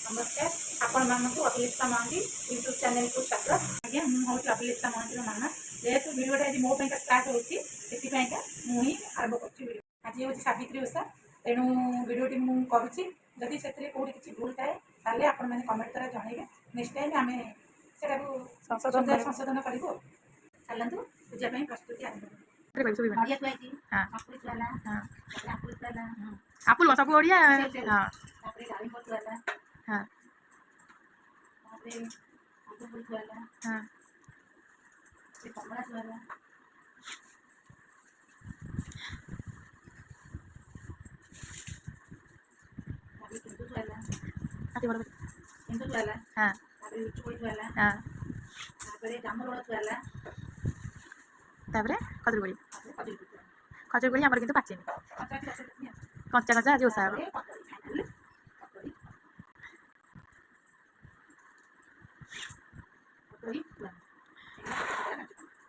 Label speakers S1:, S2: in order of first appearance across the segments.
S1: नमस्कार आपण मानक अभिलिप्सा महांती यूट्यूब चैनल को स्वागत। आज्ञा मुझे अभिलिप्सा महांती मामा जेहेतु भिडियोटा आज मो स्टार्ट होती मुझे आरंभ कर आज हूँ सावित्री ओषा तेणु भिडियोटी मुझे जदि से कौटी किसी भूल थाए आपण मैंने कमेंट द्वारा जनइबे नेक्स्ट टाइम आम से संशोधन करूँ। चलतु पूजा प्रस्तुति आरंभ
S2: आपुल सब ओडिया हां हां आती बड़
S1: हिंदू वाला
S2: हां
S1: चूड़ी वाला
S2: हां
S1: जामुन वाला
S2: तापरे खजूर कोली हमर किंतु पाचेनी कंचा कंचा आज ओसा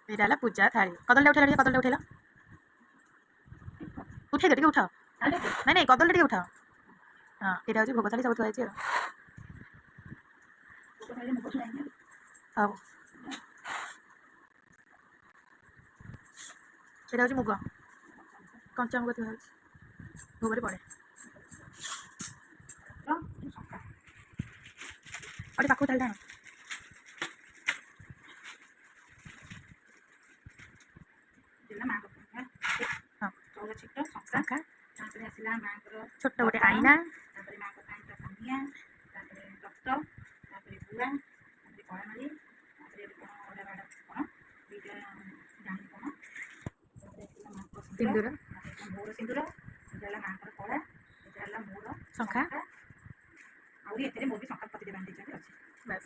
S2: एटा पूजा थाली कदल उठेला उठे टे उठाओ नहीं नहीं कदल टे उठाओ हाँ यहाँ हूँ भोग थाली सब थुआई हाँ यहाँ हूँ मुग कंचा मुग थुआ भोग पड़े अरे पाखु थाली टाण शंखा छोट गोटे आईना सिंदूर शंखा बस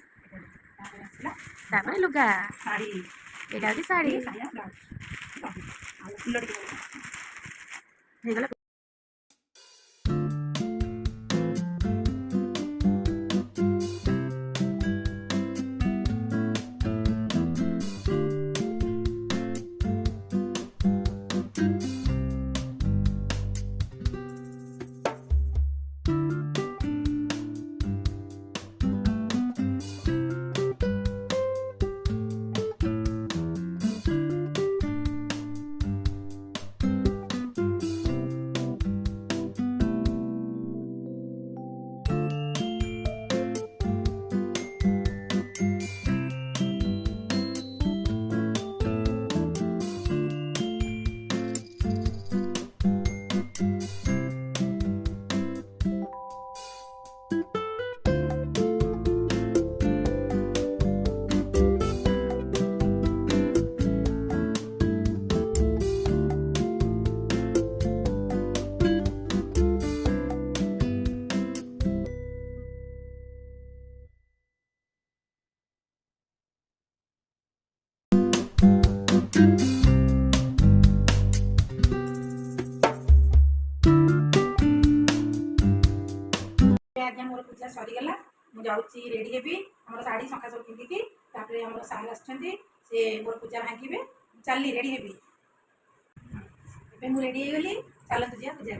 S2: लुगा यहाँ हूँ शाढ़ी ହେଇଗଲା।
S1: मोर पूजा सरीगला मुझे रेडी हेबी आम शाढ़ी शंखा सब पिंधिकी आम सार आसे मोर पूजा भांगे चलनी रेडी हेबी मुझे रेडी होगली चलतु जा पूजा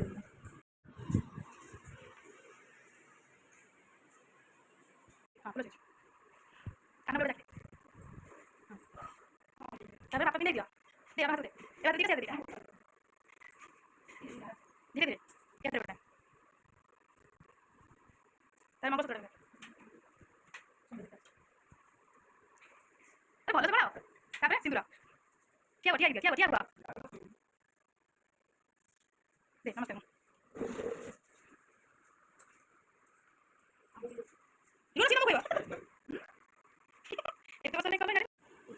S2: धीरे धीरे मंगल सूत्र भल से बड़ा सिंदूर क्या देख नमस्ते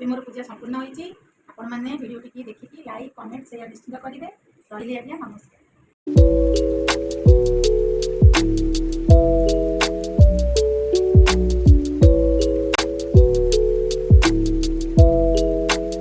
S1: मोर पूजा संपूर्ण होती आपण मैंने वीडियो टी देखिए लाइक कमेंट शेयर निश्चित करेंगे रही आज्ञा नमस्कार।